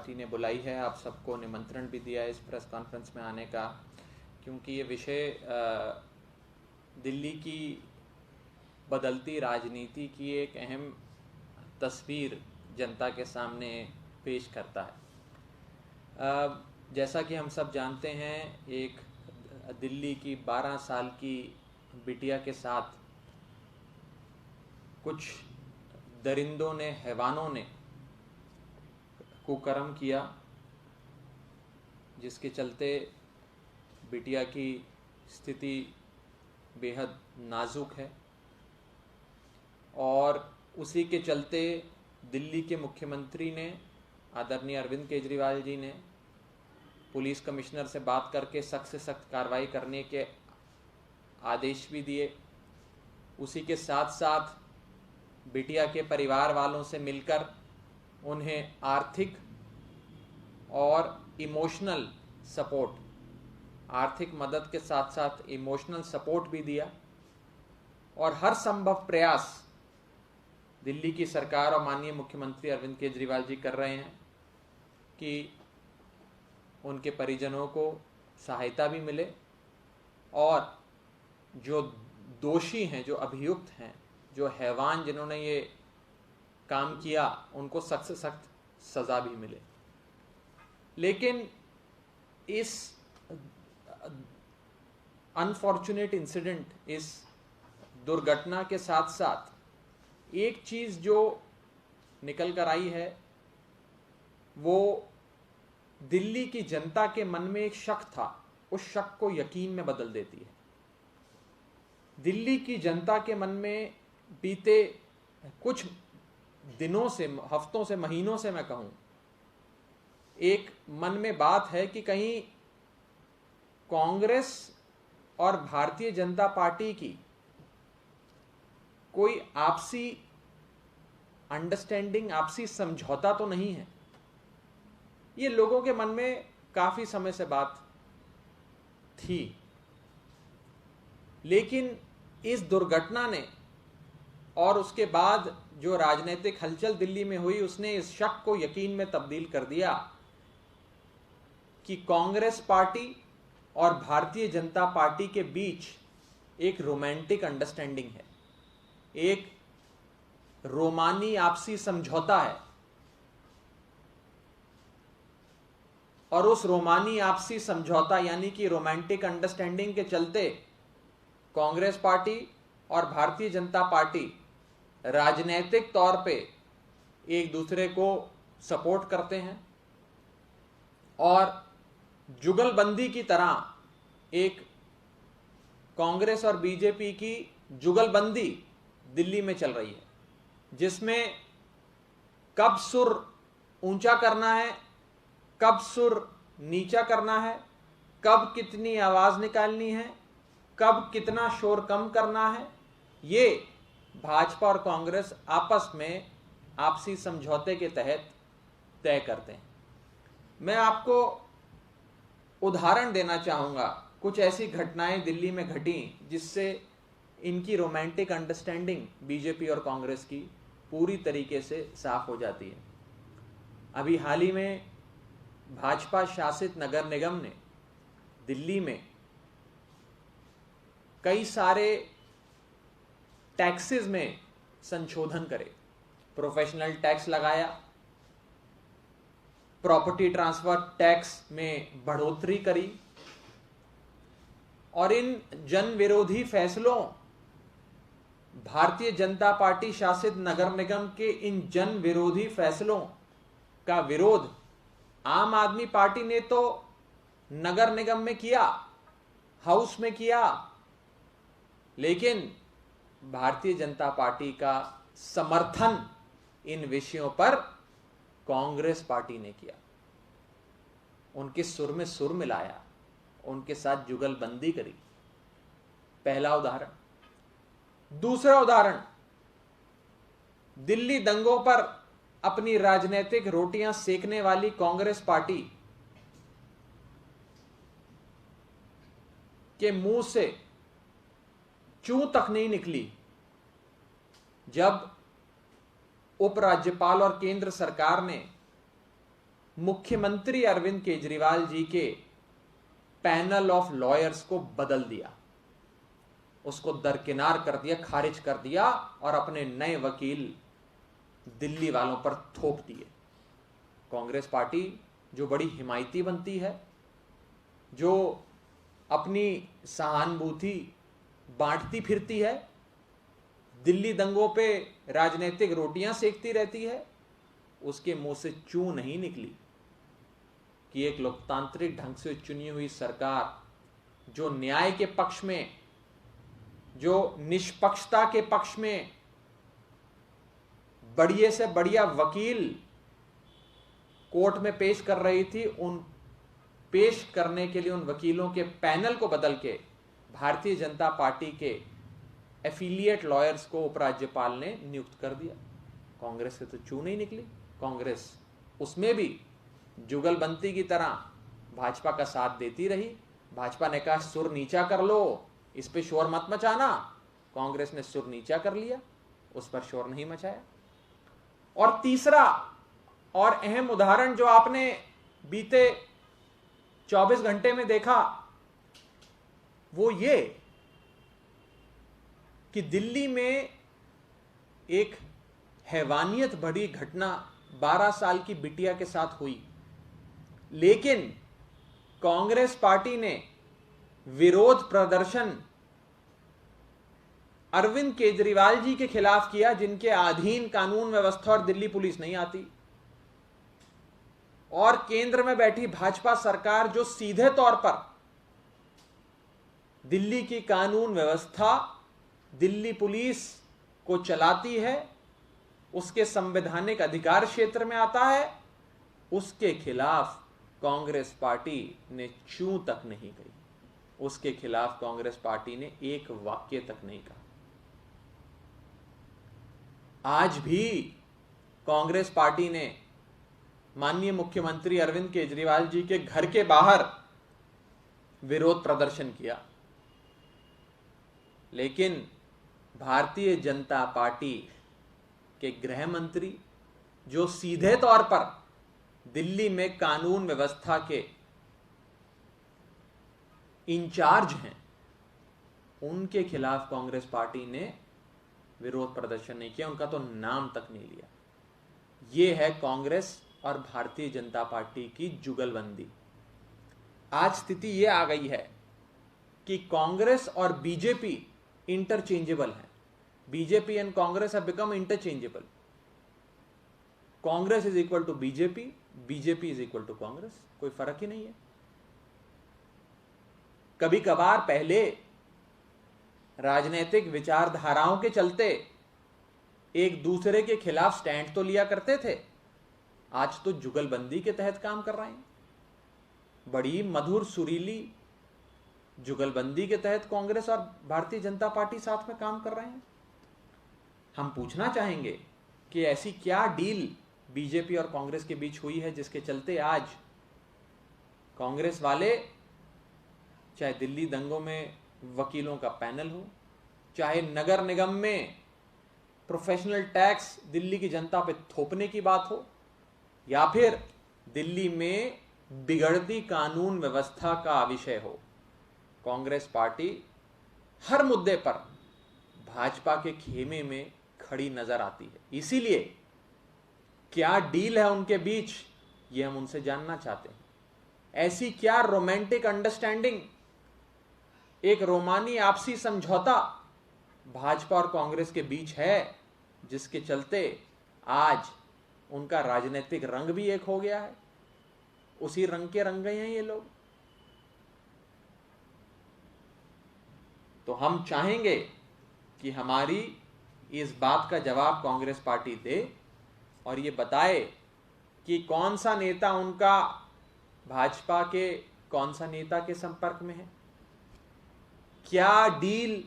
Party ने बुलाई है। आप सबको निमंत्रण भी दिया है इस प्रेस कॉन्फ्रेंस में आने का, क्योंकि ये विषय दिल्ली की बदलती राजनीति की एक अहम तस्वीर जनता के सामने पेश करता है। जैसा कि हम सब जानते हैं, एक दिल्ली की 12 साल की बिटिया के साथ कुछ दरिंदों ने, हैवानों ने कुकर्म किया, जिसके चलते बिटिया की स्थिति बेहद नाजुक है। और उसी के चलते दिल्ली के मुख्यमंत्री ने, आदरणीय अरविंद केजरीवाल जी ने पुलिस कमिश्नर से बात करके सख्त से सख्त कार्रवाई करने के आदेश भी दिए। उसी के साथ साथ बिटिया के परिवार वालों से मिलकर उन्हें आर्थिक और इमोशनल सपोर्ट, आर्थिक मदद के साथ साथ इमोशनल सपोर्ट भी दिया। और हर संभव प्रयास दिल्ली की सरकार और माननीय मुख्यमंत्री अरविंद केजरीवाल जी कर रहे हैं कि उनके परिजनों को सहायता भी मिले और जो दोषी हैं, जो अभियुक्त हैं, जो हैवान जिन्होंने ये काम किया, उनको सख्त से सख्त सज़ा भी मिले। लेकिन इस अनफॉर्चुनेट इंसिडेंट, इस दुर्घटना के साथ साथ एक चीज़ जो निकल कर आई है, वो दिल्ली की जनता के मन में एक शक था, उस शक को यकीन में बदल देती है। दिल्ली की जनता के मन में बीते कुछ दिनों से, हफ्तों से, महीनों से मैं कहूं, एक मन में बात है कि कहीं कांग्रेस और भारतीय जनता पार्टी की कोई आपसी अंडरस्टैंडिंग, आपसी समझौता तो नहीं है। ये लोगों के मन में काफी समय से बात थी। लेकिन इस दुर्घटना ने और उसके बाद जो राजनीतिक हलचल दिल्ली में हुई, उसने इस शक को यकीन में तब्दील कर दिया कि कांग्रेस पार्टी और भारतीय जनता पार्टी के बीच एक रोमांटिक अंडरस्टैंडिंग है, एक रोमानी आपसी समझौता है। और उस रोमानी आपसी समझौता यानी कि रोमांटिक अंडरस्टैंडिंग के चलते कांग्रेस पार्टी और भारतीय जनता पार्टी राजनीतिक तौर पे एक दूसरे को सपोर्ट करते हैं और जुगलबंदी की तरह एक कांग्रेस और बीजेपी की जुगलबंदी दिल्ली में चल रही है, जिसमें कब सुर ऊंचा करना है, कब सुर नीचा करना है, कब कितनी आवाज निकालनी है, कब कितना शोर कम करना है, ये भाजपा और कांग्रेस आपस में आपसी समझौते के तहत तय करते हैं। मैं आपको उदाहरण देना चाहूंगा, कुछ ऐसी घटनाएं दिल्ली में घटी जिससे इनकी रोमांटिक अंडरस्टैंडिंग बीजेपी और कांग्रेस की पूरी तरीके से साफ हो जाती है। अभी हाल ही में भाजपा शासित नगर निगम ने दिल्ली में कई सारे टैक्सेस में संशोधन करे, प्रोफेशनल टैक्स लगाया, प्रॉपर्टी ट्रांसफर टैक्स में बढ़ोतरी करी और इन जन विरोधी फैसलों, भारतीय जनता पार्टी शासित नगर निगम के इन जन विरोधी फैसलों का विरोध आम आदमी पार्टी ने तो नगर निगम में किया, हाउस में किया, लेकिन भारतीय जनता पार्टी का समर्थन इन विषयों पर कांग्रेस पार्टी ने किया। उनके सुर में सुर मिलाया, उनके साथ जुगलबंदी करी। पहला उदाहरण। दूसरा उदाहरण, दिल्ली दंगों पर अपनी राजनीतिक रोटियां सेकने वाली कांग्रेस पार्टी के मुंह से चूं तक नहीं निकली जब उपराज्यपाल और केंद्र सरकार ने मुख्यमंत्री अरविंद केजरीवाल जी के पैनल ऑफ लॉयर्स को बदल दिया, उसको दरकिनार कर दिया, खारिज कर दिया और अपने नए वकील दिल्ली वालों पर थोप दिए। कांग्रेस पार्टी जो बड़ी हिमायती बनती है, जो अपनी सहानुभूति बांटती फिरती है, दिल्ली दंगों पे राजनीतिक रोटियां सेकती रहती है, उसके मुंह से चू नहीं निकली कि एक लोकतांत्रिक ढंग से चुनी हुई सरकार जो न्याय के पक्ष में, जो निष्पक्षता के पक्ष में बढ़िया से बढ़िया वकील कोर्ट में पेश कर रही थी, उन पेश करने के लिए उन वकीलों के पैनल को बदल के भारतीय जनता पार्टी के एफिलिएट लॉयर्स को उपराज्यपाल ने नियुक्त कर दिया। कांग्रेस से तो चू नहीं निकली। कांग्रेस उसमें भी जुगलबंदी की तरह भाजपा का साथ देती रही। भाजपा ने कहा सुर नीचा कर लो, इस पे शोर मत मचाना। कांग्रेस ने सुर नीचा कर लिया, उस पर शोर नहीं मचाया। और तीसरा और अहम उदाहरण जो आपने बीते 24 घंटे में देखा, वो ये कि दिल्ली में एक हैवानियत भरी घटना 12 साल की बिटिया के साथ हुई, लेकिन कांग्रेस पार्टी ने विरोध प्रदर्शन अरविंद केजरीवाल जी के खिलाफ किया, जिनके अधीन कानून व्यवस्था और दिल्ली पुलिस नहीं आती। और केंद्र में बैठी भाजपा सरकार जो सीधे तौर पर दिल्ली की कानून व्यवस्था, दिल्ली पुलिस को चलाती है, उसके संवैधानिक अधिकार क्षेत्र में आता है, उसके खिलाफ कांग्रेस पार्टी ने चू तक नहीं कही। उसके खिलाफ कांग्रेस पार्टी ने एक वाक्य तक नहीं कहा। आज भी कांग्रेस पार्टी ने माननीय मुख्यमंत्री अरविंद केजरीवाल जी के घर के बाहर विरोध प्रदर्शन किया, लेकिन भारतीय जनता पार्टी के गृह मंत्री जो सीधे तौर पर दिल्ली में कानून व्यवस्था के इंचार्ज हैं, उनके खिलाफ कांग्रेस पार्टी ने विरोध प्रदर्शन नहीं किया, उनका तो नाम तक नहीं लिया। यह है कांग्रेस और भारतीय जनता पार्टी की जुगलबंदी। आज स्थिति यह आ गई है कि कांग्रेस और बीजेपी इंटरचेंजेबल है। BJP and Congress have become interchangeable. Congress is equal to BJP, BJP is equal to Congress, कोई फर्क ही नहीं है। कभी कभार पहले राजनीतिक विचारधाराओं के चलते एक दूसरे के खिलाफ स्टैंड तो लिया करते थे, आज तो जुगलबंदी के तहत काम कर रहे हैं। बड़ी मधुर सुरीली जुगलबंदी के तहत कांग्रेस और भारतीय जनता पार्टी साथ में काम कर रहे हैं। हम पूछना चाहेंगे कि ऐसी क्या डील बीजेपी और कांग्रेस के बीच हुई है जिसके चलते आज कांग्रेस वाले, चाहे दिल्ली दंगों में वकीलों का पैनल हो, चाहे नगर निगम में प्रोफेशनल टैक्स दिल्ली की जनता पे थोपने की बात हो, या फिर दिल्ली में बिगड़ती कानून व्यवस्था का विषय हो, कांग्रेस पार्टी हर मुद्दे पर भाजपा के खेमे में खड़ी नजर आती है। इसीलिए क्या डील है उनके बीच, ये हम उनसे जानना चाहते हैं। ऐसी क्या रोमांटिक अंडरस्टैंडिंग, एक रोमानी आपसी समझौता भाजपा और कांग्रेस के बीच है, जिसके चलते आज उनका राजनीतिक रंग भी एक हो गया है। उसी रंग के रंग गए हैं ये लोग। तो हम चाहेंगे कि हमारी इस बात का जवाब कांग्रेस पार्टी दे और ये बताए कि कौन सा नेता उनका भाजपा के कौन सा नेता के संपर्क में है, क्या डील,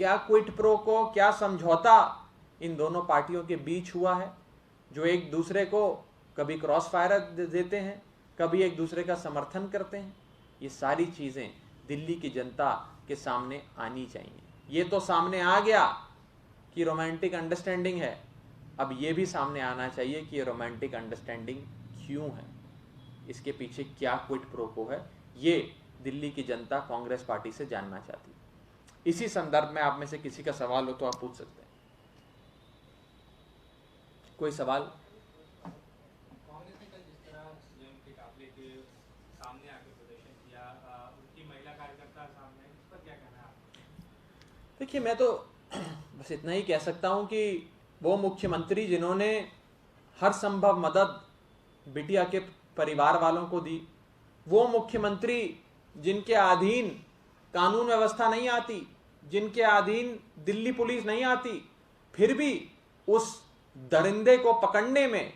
क्या क्विट प्रो को, क्या समझौता इन दोनों पार्टियों के बीच हुआ है, जो एक दूसरे को कभी क्रॉस फायर देते हैं, कभी एक दूसरे का समर्थन करते हैं। ये सारी चीजें दिल्ली की जनता के सामने आनी चाहिए। ये तो सामने आ गया कि रोमांटिक अंडरस्टैंडिंग है, अब ये भी सामने आना चाहिए कि ये रोमांटिक अंडरस्टैंडिंग क्यों है। इसके पीछे क्या क्विड प्रो है, ये दिल्ली की जनता कांग्रेस पार्टी से जानना चाहती है। इसी संदर्भ में आप में से किसी का सवाल हो तो आप पूछ सकते हैं। कोई सवाल? कांग्रेस ने कल जिस तरह सीएम के काफले के सामने आकर प्रदर्शन किया, उनकी महिला कार्यकर्ता सामने, इस पर क्या कहना है आपका? देखिए, मैं तो बस इतना ही कह सकता हूं कि वो मुख्यमंत्री जिन्होंने हर संभव मदद बिटिया के परिवार वालों को दी, वो मुख्यमंत्री जिनके अधीन कानून व्यवस्था नहीं आती, जिनके अधीन दिल्ली पुलिस नहीं आती, फिर भी उस दरिंदे को पकड़ने में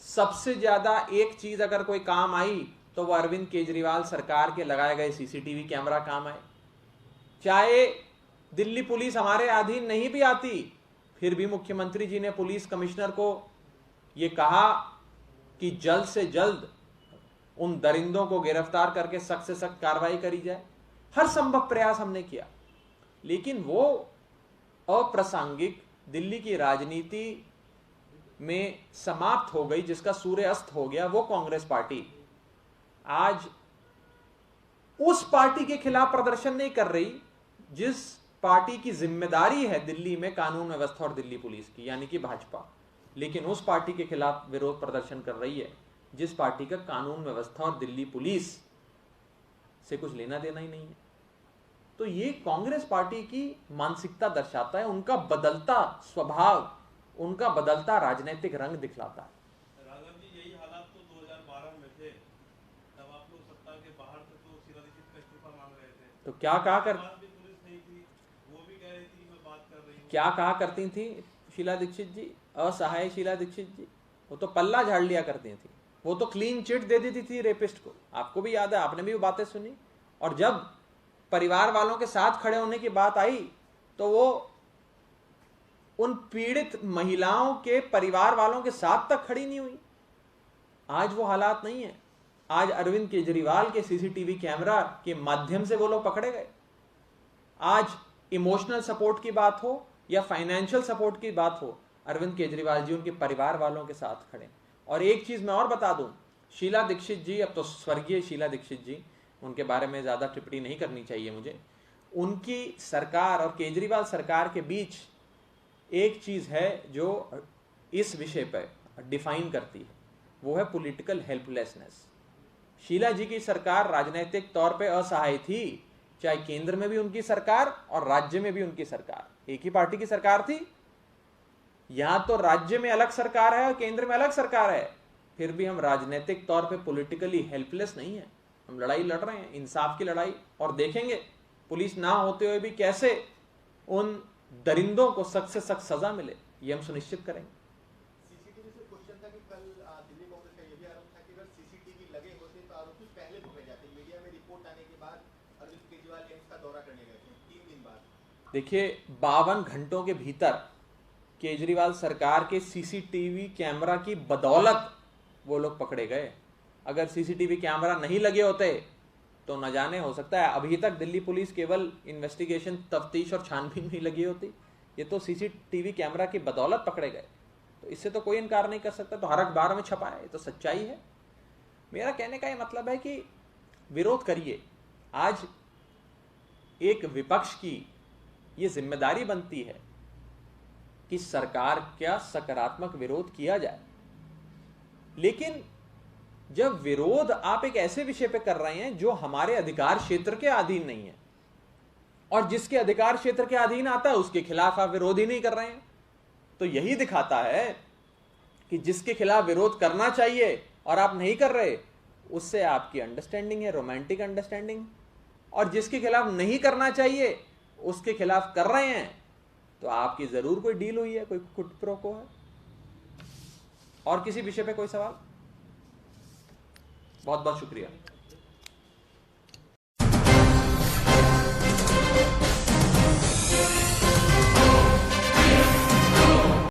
सबसे ज्यादा एक चीज अगर कोई काम आई तो वो अरविंद केजरीवाल सरकार के लगाए गए सीसीटीवी कैमरा काम आए। चाहे दिल्ली पुलिस हमारे अधीन नहीं भी आती, फिर भी मुख्यमंत्री जी ने पुलिस कमिश्नर को यह कहा कि जल्द से जल्द उन दरिंदों को गिरफ्तार करके सख्त से सख्त कार्रवाई करी जाए। हर संभव प्रयास हमने किया, लेकिन वो अप्रासंगिक दिल्ली की राजनीति में समाप्त हो गई, जिसका सूर्य अस्त हो गया। वो कांग्रेस पार्टी आज उस पार्टी के खिलाफ प्रदर्शन नहीं कर रही जिस पार्टी की जिम्मेदारी है दिल्ली में कानून व्यवस्था और दिल्ली पुलिस की, यानी कि भाजपा, लेकिन उस पार्टी के खिलाफ विरोध प्रदर्शन कर रही है जिस पार्टी का कानून व्यवस्था और दिल्ली पुलिस से कुछ लेना देना ही नहीं है। तो ये कांग्रेस पार्टी की मानसिकता दर्शाता है, उनका बदलता स्वभाव, उनका बदलता राजनीतिक रंग दिखलाता है। राघव जी, यही हालात तो 2012 में थे, तब आप लोग सत्ता के बाहर थे तो शीला दीक्षित का इस्तीफा मांग रहे थे, तो क्या कहा कर भी पुलिस नहीं थी, वो भी कह रही थी मैं बात कर रही हूँ। क्या कहा करती थी शीला दीक्षित जी? असहाय शीला दीक्षित जी, वो तो पल्ला झाड़ लिया करती थी, वो तो क्लीन चिट दे देती थी रेपिस्ट को। आपको भी याद है, आपने भी वो बातें सुनी। और जब परिवार वालों के साथ खड़े होने की बात आई तो वो उन पीड़ित महिलाओं के परिवार वालों के साथ तक खड़ी नहीं हुई। आज वो हालात नहीं है। आज अरविंद केजरीवाल के सीसीटीवी कैमरा के माध्यम से वो लोग पकड़े गए। आज इमोशनल सपोर्ट की बात हो या फाइनेंशियल सपोर्ट की बात हो, अरविंद केजरीवाल जी उनके परिवार वालों के साथ खड़े। और एक चीज मैं और बता दूं, शीला दीक्षित जी, अब तो स्वर्गीय शीला दीक्षित जी, उनके बारे में ज्यादा टिप्पणी नहीं करनी चाहिए मुझे। उनकी सरकार और केजरीवाल सरकार के बीच एक चीज है जो इस विषय पर डिफाइन करती है, वो है पॉलिटिकल हेल्पलेसनेस। शीला जी की सरकार राजनीतिक तौर पे असहाय थी, चाहे केंद्र में भी उनकी सरकार और राज्य में भी उनकी सरकार, एक ही पार्टी की सरकार थी। यहां तो राज्य में अलग सरकार है और केंद्र में अलग सरकार है, फिर भी हम राजनीतिक तौर पे पॉलिटिकली हेल्पलेस नहीं है। हम लड़ाई लड़ रहे हैं, इंसाफ की लड़ाई, और देखेंगे पुलिस ना होते हुए भी कैसे उन दरिंदों को सख्त से सख्त सजा मिले, ये हम सुनिश्चित करेंगे। सीसीटीवी से क्वेश्चन था कि कल दिल्ली कांग्रेस का यह भी आरोप था कि अगर सीसीटीवी लगे होते तो आरोपी पहले पकड़े जाते। मीडिया में रिपोर्ट आने के बाद अरविंद केजरीवाल एम्स का दौरा करने गए थे 3 दिन बाद। देखिए, 52 घंटों के भीतर केजरीवाल सरकार के सीसीटीवी कैमरा की बदौलत वो लोग पकड़े गए। अगर सीसीटीवी कैमरा नहीं लगे होते तो न जाने, हो सकता है अभी तक दिल्ली पुलिस केवल इन्वेस्टिगेशन, तफ्तीश और छानबीन में लगी होती। ये तो सीसीटीवी कैमरा की बदौलत पकड़े गए, तो इससे तो कोई इनकार नहीं कर सकता। तो हर अखबार में छपा है, ये तो सच्चाई है। मेरा कहने का ये मतलब है कि विरोध करिए। आज एक विपक्ष की ये जिम्मेदारी बनती है कि सरकार का सकारात्मक विरोध किया जाए, लेकिन जब विरोध आप एक ऐसे विषय पे कर रहे हैं जो हमारे अधिकार क्षेत्र के अधीन नहीं है, और जिसके अधिकार क्षेत्र के अधीन आता है उसके खिलाफ आप विरोध ही नहीं कर रहे हैं, तो यही दिखाता है कि जिसके खिलाफ विरोध करना चाहिए और आप नहीं कर रहे, उससे आपकी अंडरस्टैंडिंग है, रोमांटिक अंडरस्टैंडिंग। और जिसके खिलाफ नहीं करना चाहिए उसके खिलाफ कर रहे हैं, तो आपकी जरूर कोई डील हुई है, कोई क्विड प्रो को है। और किसी विषय पे कोई सवाल? बहुत बहुत शुक्रिया।